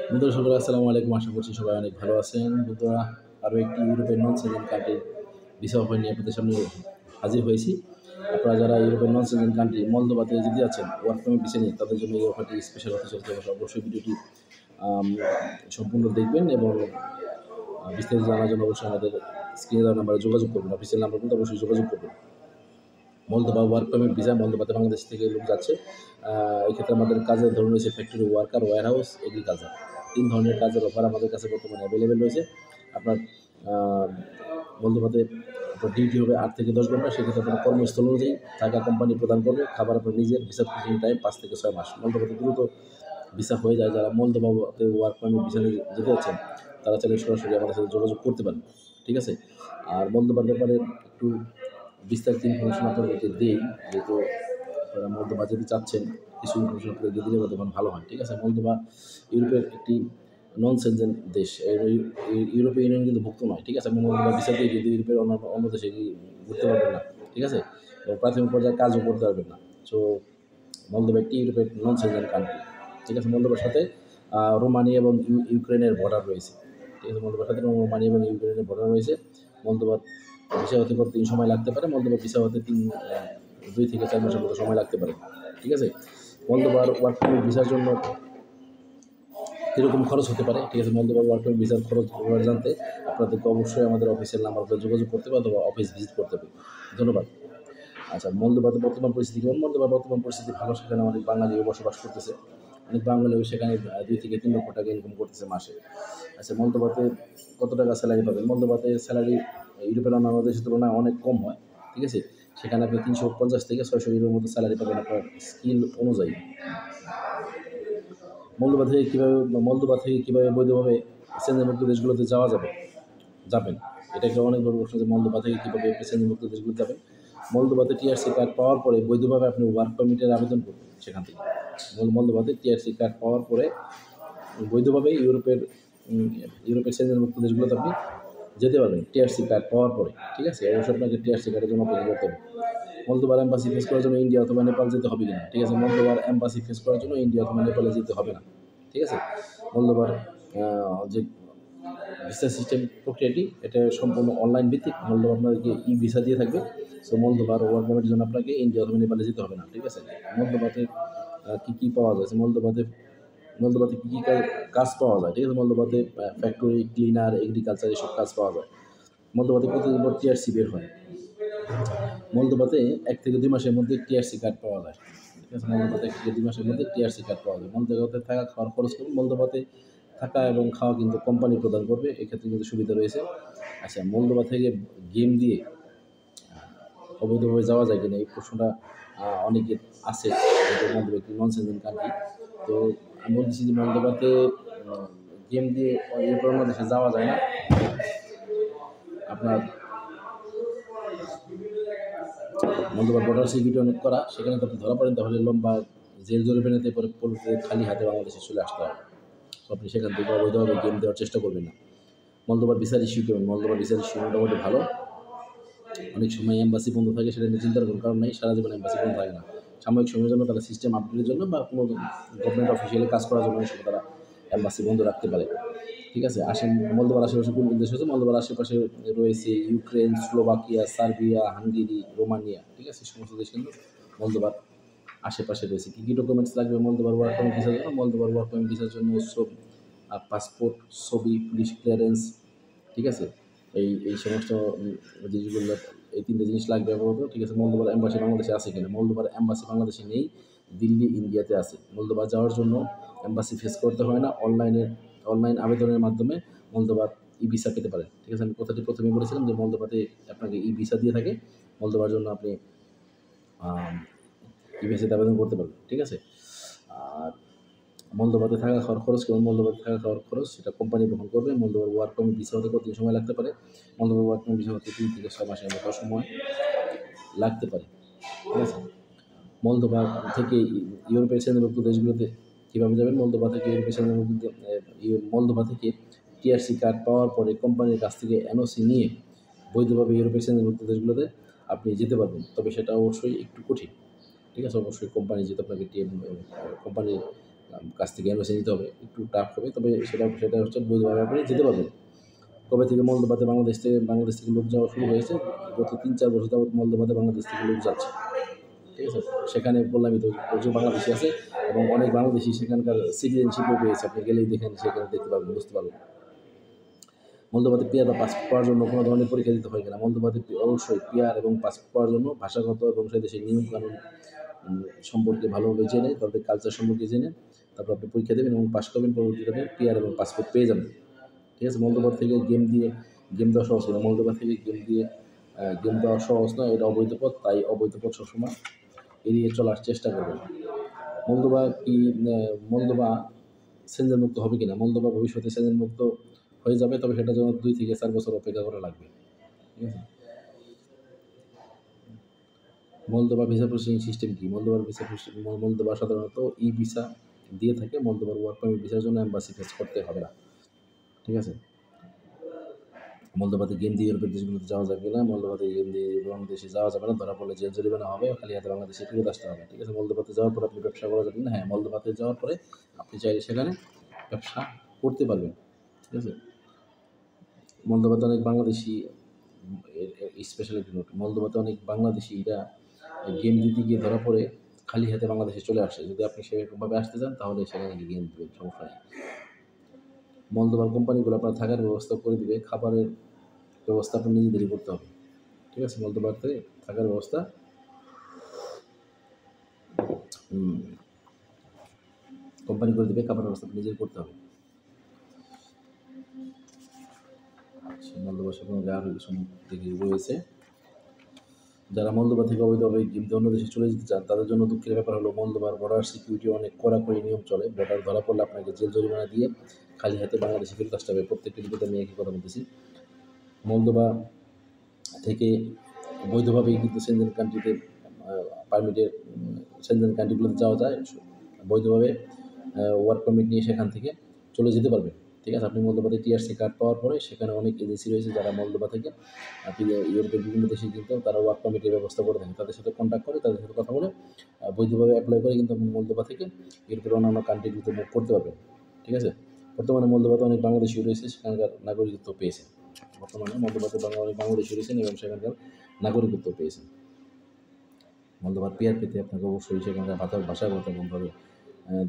বন্ধুরা সকলে আসসালামু আলাইকুম। আশা করছি সবাই অনেক ভালো আছেন। বন্ধুরা, আরও একটি ইউরোপের নন সেনজেন কান্ট্রির ভিসা অফার নিয়ে আপনাদের সামনে হাজির হয়েছি। আপনারা যারা ইউরোপের নন সেনজেন কান্ট্রি মলদোভাতে যেতে যাচ্ছেন ওয়ার্ক পারমিট ভিসা নিয়ে, তাদের জন্য এই অফারটি স্পেশাল হতে চলছে। অবশ্যই ভিডিওটি সম্পূর্ণ দেখবেন এবং বিস্তারিত জানার জন্য অবশ্যই আমাদের স্ক্রিনে দেওয়া নাম্বারে যোগাযোগ করবেন। অফিসিয়াল নাম্বার কিন্তু অবশ্যই যোগাযোগ করবেন। মলদোভা ওয়ার্ক পারমিট ভিসা, মলদোভাতে বাংলাদেশ থেকে লোক যাচ্ছে। এক্ষেত্রে আমাদের কাজের ধরন রয়েছে ফ্যাক্টরি ওয়ার্কার, ওয়্যারহাউস, এগ্রিকালচার। 3 ধরনের কাজের অফার আমাদের কাছে বর্তমানে অ্যাভেলেবেল রয়েছে। আপনার মলদোভাতে আপনার ডিউটি হবে 8 থেকে 10 ঘন্টা। সেক্ষেত্রে আপনার কর্মস্থল অনুযায়ী থাকা কোম্পানি প্রদান করবে, খাবার আপনার নিজের, ভিসা প্রসেসিং টাইম 5 থেকে 6 মাস। মলদোভাতে দ্রুত ভিসা হয়ে যায়। যারা মলদোভাতে ওয়ার্ক পারমিট ভিসা নিয়ে যেতে যাচ্ছেন তারা চাইলে সরাসরি আমাদের সাথে যোগাযোগ করতে পারেন। ঠিক আছে? আর মলদোভার ব্যাপারে একটু বিস্তারিত ইনফরমেশন আপনাদেরকে দেই, যেহেতু আপনারা মলদোভা যেতে চাচ্ছেন, কিছু ইনফরমেশন আপনাদেরকে দিলে তখন ভালো হয়। ঠিক আছে? মলদোভা ইউরোপের একটি নন সেনজেন দেশ, ইউরোপীয় ইউনিয়ন কিন্তু ভুক্ত নয়। ঠিক আছে? আপনি মলদোভা ভিসা দিয়ে কিন্তু ইউরোপের অন্য দেশে ঘুরতে পারবেন না। ঠিক আছে? এবং প্রাথমিক পর্যায়ে কাজও করতে পারবেন না। সো মলদোভা একটি ইউরোপের নন সেনজেন কান্ট্রি। ঠিক আছে? মলদোভার সাথে রোমানিয়া এবং ইউক্রেনের বর্ডার রয়েছে। ঠিক আছে? মলদোভার সাথে রোমানিয়া এবং ইউক্রেনের বর্ডার রয়েছে। মলদোভার ভিসা হতে দিন সময় লাগতে পারে। মলদোভার ভিসা হতে 2 থেকে 4 মাসের মতো সময় লাগতে পারে। ঠিক আছে? মলদোভার ওয়ার্ক পারমিট ভিসার জন্য কীরকম খরচ হতে পারে? ঠিক আছে? মলদোভার ওয়ার্ক পারমিট ভিসার খরচ জানতে আপনাদেরকে অবশ্যই আমাদের অফিসিয়াল নাম্বারে যোগাযোগ করতে হবে অথবা অফিস ভিজিট করতে হবে। ধন্যবাদ। আচ্ছা, মলদোভাতে বর্তমান পরিস্থিতি কেমন? মলদোভার বর্তমান পরিস্থিতি ভালো। সেখানে অনেক বাঙালিও বসবাস করতেছে। অনেক বাঙালিও সেখানে 2 থেকে 3 লক্ষ টাকা ইনকাম করতেছে মাসে। আচ্ছা, মলদোভাতে কত টাকা স্যালারি পাবেন? মলদোভাতে স্যালারি ইউরোপের অন্যান্য দেশের তুলনায় অনেক কম হয়। ঠিক আছে? সেখানে আপনি 350 থেকে 600 ইউরোর মতো স্যালারি পাবেন আপনার স্কিল অনুযায়ী। মলদোভা থেকে কীভাবে বৈধভাবে সেনজেনভুক্ত দেশগুলোতে যাবেন? এটা একটা অনেক বড় প্রশ্ন, যে মলদোভা থেকে কীভাবে সেনজেনভুক্ত দেশগুলোতে যাবেন। মলদোভাতে টিআরসি কার্ড পাওয়ার পরে বৈধভাবে আপনি ওয়ার্ক পারমিটের আবেদন করবেন সেখান থেকে। মলদোভাতে টিআরসি কার্ড পাওয়ার পরে বৈধভাবে ইউরোপের সেনজেনভুক্ত দেশগুলোতে আপনি যেতে পারবেন টিআরসি কার্ড পাওয়ার পরে। ঠিক আছে? অবশ্যই আপনাকে টিআরসি কার্ডের জন্য অপেক্ষা করতে হবে। মলদোভার এম্বাসি ফেস করার জন্য ইন্ডিয়া অথবা নেপাল যেতে হবে কিনা? ঠিক আছে? মলদোভার এম্বাসি ফেস করার জন্য ইন্ডিয়া অথবা নেপালে যেতে হবে না। ঠিক আছে? মলদোভার যে ভিসা সিস্টেম প্রক্রিয়াটি, এটা সম্পূর্ণ অনলাইন ভিত্তিক। মলদোভা আপনাদেরকে ভিসা দিয়ে থাকবে। সো মলদোভার ওয়ার্ক পারমিটের জন্য আপনাকে ইন্ডিয়া অথবা নেপালে যেতে হবে না। ঠিক আছে? মলদোভাতে কী পাওয়া যায়? মলদোভাতে কী কাজ পাওয়া যায়? ঠিক আছে? মলদোভাতে ফ্যাক্টরি, ক্লিনার, এগ্রিকালচার এসব কাজ পাওয়া যায়। মলদোভাতে প্রতিদিন পর টিআরসি বের হয়। মলদোভাতে 1 থেকে 2 মাসের মধ্যে টিআরসি কার্ড পাওয়া যায়। ঠিক আছে? মলদোভাতে 1 থেকে 2 মাসের মধ্যে টিআরসি কার্ড পাওয়া যায়। মলদোভাতে থাকা খাওয়ার খরচ করুন। মলদোভাতে থাকা এবং খাওয়া কিন্তু কোম্পানি প্রদান করবে। এক্ষেত্রে কিন্তু সুবিধা রয়েছে। আচ্ছা, মলদোভা থেকে গেম দিয়ে অবৈধভাবে যাওয়া যায় কিনা, এই প্রশ্নটা অনেকের আছে। মলদোভা একটি নন সেনজেন কান্ট্রি। তো আমি বলতেছি যে মলদোভাতে গেম দিয়ে ইউরোপের অন্য দেশে যাওয়া যায় না। আপনার মলদোভার বর্ডার সিকিউরিটি অনেক করা। সেখানে তো আপনি ধরা পড়েন, তাহলে লম্বা জেল জরিমানাতে পরে খালি হাতে বাংলাদেশে চলে আসতে হবে। তো আপনি সেখান থেকে অবৈধভাবে গেম দেওয়ার চেষ্টা করবেন না। মলদোভার ভিসার ইস্যু কেমন? মলদোভার ভিসার ইস্যু মোটামুটি ভালো। অনেক সময় এম্বাসি বন্ধ থাকে, সেটা নিয়ে চিন্তার কোনো কারণ নেই। সারা জীবন এম্বাসি বন্ধ থাকে না। সাময়িক সময়ের জন্য তারা সিস্টেম আপডেটের জন্য বা কোনো গভর্নমেন্ট অফিসিয়ালি কাজ করার জন্য সময় তারা এম্বাসি বন্ধ রাখতে পারে। ঠিক আছে? মলদোভার আশেপাশে কোন দেশ হচ্ছে? মলদোভার আশেপাশে রয়েছে Ukraine, Slovakia, Serbia, Hungary, Romania. ঠিক আছে? এই সমস্ত দেশ কিন্তু মলদোভার আশেপাশে রয়েছে। কী ডকুমেন্টস লাগবে মলদোভার ওয়ার্ক পারমিট ভিসার জন্য? মলদোভার ওয়ার্ক পারমিট ভিসার জন্য পাসপোর্ট, ছবি, পুলিশ ক্লিয়ারেন্স। ঠিক আছে? এই সমস্ত জিনিসগুলো, এই 3টে জিনিস লাগবে আপাতত। ঠিক আছে? মলদোভার এম্বাসি বাংলাদেশে আছে কিনা? মলদোভার এম্বাসি বাংলাদেশে নেই, দিল্লি, ইন্ডিয়াতে আছে। মলদোভা যাওয়ার জন্য এম্বাসি ফেস করতে হয় না। অনলাইন আবেদনের মাধ্যমে মলদোভার ভিসা পেতে পারেন। ঠিক আছে? আমি কথাটি প্রথমেই বলেছিলাম যে মলদোভাতে আপনাকে ভিসা দিয়ে থাকে। মলদোভার জন্য আপনি ভিসাতে আবেদন করতে পারবেন। ঠিক আছে? আর মলদোভাতে থাকা খাওয়ার খরচ কেমন? মলদোভাতে থাকা খাওয়ার খরচ সেটা কোম্পানি বহন করবে। মলদোভার ওয়ার্ক পারমিট ভিসা হতে কতদিন সময় লাগতে পারে? মলদোভার ওয়ার্ক পারমিট ভিসা হতে 3 থেকে 6 মাসের মতো সময় লাগতে পারে। ঠিক আছে? মলদোভা থেকে ইউরোপের সেনজেনভুক্ত দেশগুলোতে কীভাবে যাবেন? মলদোভা থেকে টিআরসি কার্ড পাওয়ার পরে কোম্পানির কাছ থেকে এনওসি নিয়ে বৈধভাবে ইউরোপের সেনজেনভুক্ত দেশগুলোতে আপনি যেতে পারবেন। তবে সেটা অবশ্যই একটু কঠিন। ঠিক আছে? অবশ্যই কোম্পানি যেহেতু আপনাকে কোম্পানির কাছ থেকে এনওসি নিতে হবে, একটু টাফ হবে, তবে সেটা হচ্ছে বৈধভাবে আপনি যেতে পারবেন। কবে থেকে মলদোভাতে বাংলাদেশ থেকে লোক যাওয়া শুরু হয়েছে? গত 3-4 বছর যাবত মলদোভাতে বাংলাদেশ থেকে লোক যাচ্ছে, ঠিক আছে? সেখানে বললামই তো প্রচুর বাংলাদেশি আছে এবং অনেক বাংলাদেশি সেখানকার সিটিজেনশিপও পেয়েছে। আপনি গেলেই দেখেন, সেখানে দেখতে পারবেন, বুঝতে পারবেন। মলদোভাতে পিআর বা পাসপোর্ট পাওয়ার জন্য কোনো ধরনের পরীক্ষা দিতে হয় কিনা? মলদোভাতে অবশ্যই পিআর এবং পাসপোর্ট পাওয়ার জন্য ভাষাগত এবং সে দেশের নিয়মকানুন সম্পর্কে ভালোভাবে জেনে, তাদের কালচার সম্পর্কে জেনে তারপর আপনি পরীক্ষা দেবেন এবং পাস করবেন। পরবর্তীতে পিআর এবং পাসপোর্ট পেয়ে যাবেন, ঠিক আছে? মলদোভা থেকে গেম দেওয়া সহজ না। মলদোভা থেকে গেম দেওয়া সহজ নয়, এটা অবৈধ পথ। তাই অবৈধ পথ সবসময় এড়িয়ে চলার চেষ্টা করবেন। মলদোভা সেনজেন মুক্ত হবে কিনা? মলদোভা ভবিষ্যতে সেনজেন মুক্ত হয়ে যাবে, তবে সেটার জন্য 2 থেকে 4 বছর অপেক্ষা করা লাগবে, ঠিক আছে? মলদোভা ভিসা প্রসেসিং সিস্টেম কি? মলদোভা সাধারণত ই ভিসা দিয়ে থাকে। মলদোভার ওয়ার্ক পারমিট ভিসার জন্য এম্বাসি ফেস করতে হবে না, ঠিক আছে? মলদোভাতে গেম দিয়ে ইউরোপের দেশগুলোতে যাওয়া যাবে না। মলদোভাতে গেম দিয়ে বাংলাদেশে যাওয়া যাবে না, ধরা পড়লে জেল জরিমানা হবে, খালি হাতে বাংলাদেশে ফেরত আসতে হবে, ঠিক আছে? মলদোভাতে যাওয়ার পর আপনি ব্যবসা করা যাবে না। হ্যাঁ, মলদোভাতে যাওয়ার পরে আপনি চাইলে সেখানে ব্যবসা করতে পারবেন, ঠিক আছে? মলদোভাতে অনেক বাংলাদেশি, স্পেশালিটি নোট, মলদোভাতে অনেক বাংলাদেশিরা গেম দিতে গিয়ে ধরা পড়ে খালি হাতে বাংলাদেশে চলে আসে। যদি আপনি সেরকমভাবে আসতে চান তাহলে সেখানে গিয়ে গেম দেবেন, সমস্যা নেই। মলদোভার কোম্পানিগুলো আপনার থাকার ব্যবস্থা করে দিবে, খাবারের ব্যবস্থা আপনার নিজেদেরই করতে হবে, ঠিক আছে? মলদোভাতে থাকার ব্যবস্থা কোম্পানি করে দেবে, খাবারের ব্যবস্থা নিজের করতে হবে। মলদোভার সঙ্গে আরও কিছু দিকে রয়েছে। যারা মলদোভা থেকে অবৈধভাবে গেমতে অন্য দেশে চলে যেতে চান তাদের জন্য দুঃখের ব্যাপার হলো মলদোভার বর্ডার সিকিউরিটি অনেক কড়াকড়ি নিয়ম চলে। বর্ডার ধরা পড়লে আপনাকে জেল জরিমানা দিয়ে খালি হাতে বাংলাদেশে ফেরত আসতে হবে। প্রত্যেকটি দিকে আমি একই কথা বলতেছি। মলদোভা থেকে বৈধভাবেই কিন্তু সেনজেন কান্ট্রিতে পারমিটের সেনজেন কান্ট্রিগুলোতে যাওয়া যায়। বৈধভাবে ওয়ার্ক পারমিট নিয়ে সেখান থেকে চলে যেতে পারবেন, ঠিক আছে? আপনি মলদোভাতে টিআরসি কার্ড পাওয়ার পরে সেখানে অনেক এজেন্সি রয়েছে যারা মলদোভা থেকে আপনি ইউরোপের বিভিন্ন দেশে কিন্তু তারা ওয়ার্ক পারমিটের ব্যবস্থা করে থাকেন। তাদের সাথে কন্ট্যাক্ট করে, তাদের সাথে কথা বলে বৈধভাবে অ্যাপ্লাই করে কিন্তু আপনি মলদোভা থেকে ইউরোপের অন্যান্য কান্ট্রিগুলোতে মুভ করতে পারবেন, ঠিক আছে? বর্তমানে মলদোভাতে অনেক বাংলাদেশি রয়েছে, সেখানকার নাগরিকত্ব পেয়েছে। বর্তমানে মলদোভাতে অনেক বাংলাদেশি রয়েছেন এবং সেখানকার নাগরিকত্ব পেয়েছেন। মলদোভার পিআর পেতে আপনাকে অবশ্যই সেখানকার ভাষাগত এবং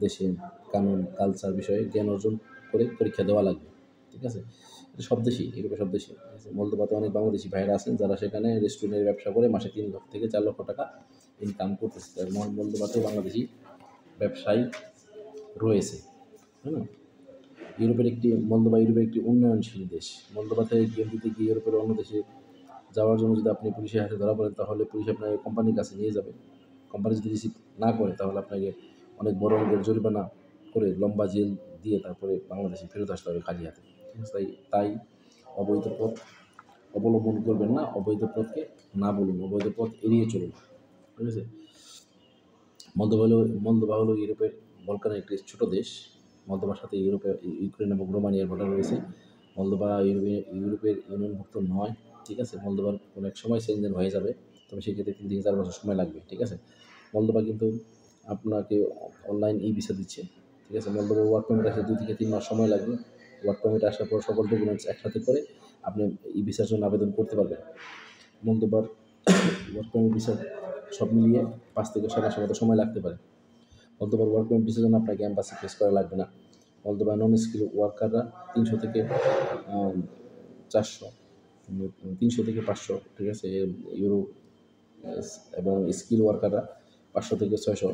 দেশে কানুন কালচার বিষয়ে জ্ঞান অর্জন করে পরীক্ষা দেওয়া লাগবে, ঠিক আছে? এটা সব দেশেই, ইউরোপের সব দেশে। মলদোভাতে অনেক বাংলাদেশি ভাইয়েরা আছেন যারা সেখানে রেস্টুরেন্টের ব্যবসা করে মাসে 3 লক্ষ থেকে 4 লক্ষ টাকা ইনকাম করতেছে। মলদোভাতেও বাংলাদেশি ব্যবসায়ী রয়েছে, হ্যাঁ? মলদোভা ইউরোপের একটি উন্নয়নশীল দেশ। মলদোভাতে গেম দিতে গিয়ে ইউরোপের অন্য দেশে যাওয়ার জন্য যদি আপনি পুলিশের হাতে ধরা পড়েন তাহলে পুলিশ আপনাকে কোম্পানির কাছে নিয়ে যাবে। কোম্পানি যদি রিসিভ না করে তাহলে আপনাকে অনেক বড় অঙ্কের জরিমানা করে লম্বা জেল দিয়ে তারপরে বাংলাদেশে ফেরত আসতে হবে খালি হাতে, ঠিক আছে? তাই অবৈধ পথ অবলম্বন করবেন না, অবৈধ পথকে না বলুন, অবৈধ পথ এড়িয়ে চলুন, ঠিক আছে? মলদোভা হলো ইউরোপের বলকানের একটি ছোট দেশ। মলদোভার সাথে ইউক্রেন এবং রোমানিয়ার বর্ডার রয়েছে। মলদোভা ইউরোপের ইউনিয়নভুক্ত নয়, ঠিক আছে? মলদোভার কোনো এক সময় সেনজেন হয়ে যাবে, তবে সেক্ষেত্রে 3 থেকে 4 বছর সময় লাগবে, ঠিক আছে? মলদোভা কিন্তু আপনাকে অনলাইন ই ভিসা দিচ্ছে, ঠিক আছে? মলদোভার ওয়ার্ক পারমিট আসতে 2 থেকে 3 মাস সময় লাগবে। ওয়ার্ক পারমিট আসার পর সকল ডকুমেন্টস একসাথে করে আপনি ই ভিসার জন্য আবেদন করতে পারবেন। মলদোভার ওয়ার্ক পারমিট ভিসা সব মিলিয়ে 5 থেকে 6 মাসের মতো সময় লাগতে পারে। মলদোভার ওয়ার্ক পারমিট ভিসার জন্য আপনাকে এম্বাসি ফেস করা লাগবে না। মলদোভার নন স্কিল ওয়ার্কাররা 300 থেকে 400 300 থেকে 500, ঠিক আছে, ইউরো, এবং স্কিল ওয়ার্কাররা 500 থেকে 600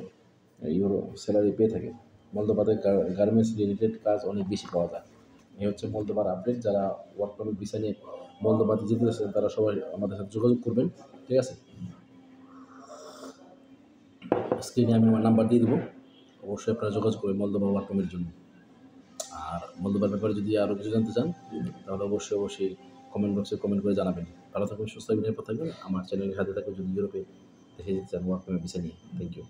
ইউরো স্যালারি পেয়ে থাকে। মলদোভাতে গার্মেন্টস রিলেটেড কাজ অনেক বেশি পাওয়া যায়। এই হচ্ছে মলদোভার আপডেট। যারা ওয়ার্ক পারমিট ভিসা নিয়ে মলদোভাতে যেতে চাচ্ছেন তারা সবাই আমাদের সাথে যোগাযোগ করবেন, ঠিক আছে? স্ক্রিনে আমি আমার নাম্বার দিয়ে দেবো, অবশ্যই আপনারা যোগাযোগ করবেন মলদোভা ওয়ার্ক পারমিটের জন্য। আর মলদোভার ব্যাপারে যদি আরও কিছু জানতে চান তাহলে অবশ্যই কমেন্ট বক্সে কমেন্ট করে জানাবেন। ভালো থাকবেন, সুস্থ থাকবেন, নিরাপদ থাকবেন। আমার চ্যানেলের সাথে থাকবেন যদি ইউরোপে দেখে যেতে চান ওয়ার্ক পারমিট ভিসা নিয়ে। Thank you.